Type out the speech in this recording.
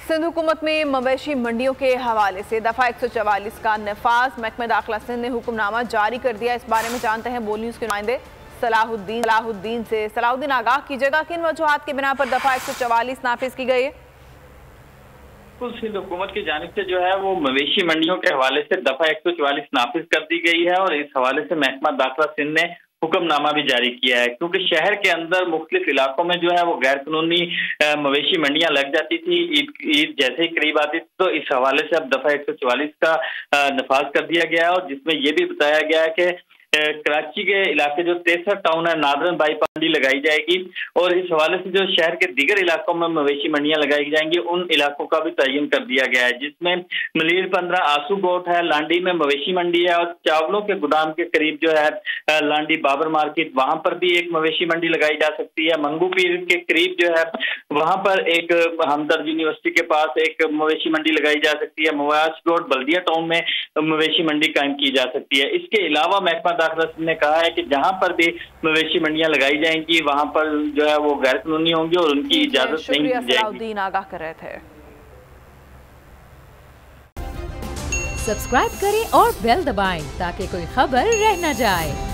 सिंध हुकूमत में मवेशी मंडियों के हवाले से दफ़ा 144 का नफाज महकमा दाखिला सिंध ने हुक्मनामा जारी कर दिया। इस बारे में जानते हैं बोल न्यूज़ के नुमाइंदे सलाहुद्दीन से। सलाहुद्दीन, आगाह कीजिएगा किन वजूहात की बिना पर दफ़ा 144 नाफिज की गई है? सिंध हुकूमत की जानिब से जो है वो मवेशी मंडियों के हवाले से दफ़ा 144 नाफिज कर दी गई है और इस हवाले से महकमा दाखिला सिंध ने हुक्मनामा भी जारी किया है, क्योंकि शहर के अंदर मुख्तलिफ इलाकों में जो है वो गैर कानूनी मवेशी मंडियां लग जाती थी। ईद जैसे ही करीब आती थी तो इस हवाले से अब दफ़ा 144 का नफाज कर दिया गया है और जिसमें ये भी बताया गया है कि कराची के इलाके जो 63 टाउन है नादरन बाईपास मंडी लगाई जाएगी और इस हवाले से जो शहर के दीगर इलाकों में मवेशी मंडियां लगाई जाएंगी उन इलाकों का भी तयन कर दिया गया है, जिसमें मलीर 15 आंसू गोट है, लांडी में मवेशी मंडी है और चावलों के गोदाम के करीब जो है लांडी बाबर मार्केट, वहां पर भी एक मवेशी मंडी लगाई जा सकती है। मंगू पीर के करीब जो है वहां पर एक हमदर्द यूनिवर्सिटी के पास एक मवेशी मंडी लगाई जा सकती है। मवाज रोड बल्दिया टाउन में मवेशी मंडी कायम की जा सकती है। इसके अलावा महकमा दाखिला ने कहा है कि जहां पर भी मवेशी मंडियां लगाई जाएंगी वहां पर जो है वो गैर कानूनी होंगी और उनकी इजाजत नहीं दी जाएगी। सलाहुद्दीन आगाह कर रहे थे। सब्सक्राइब करें और बेल दबाएं ताकि कोई खबर रह न जाए।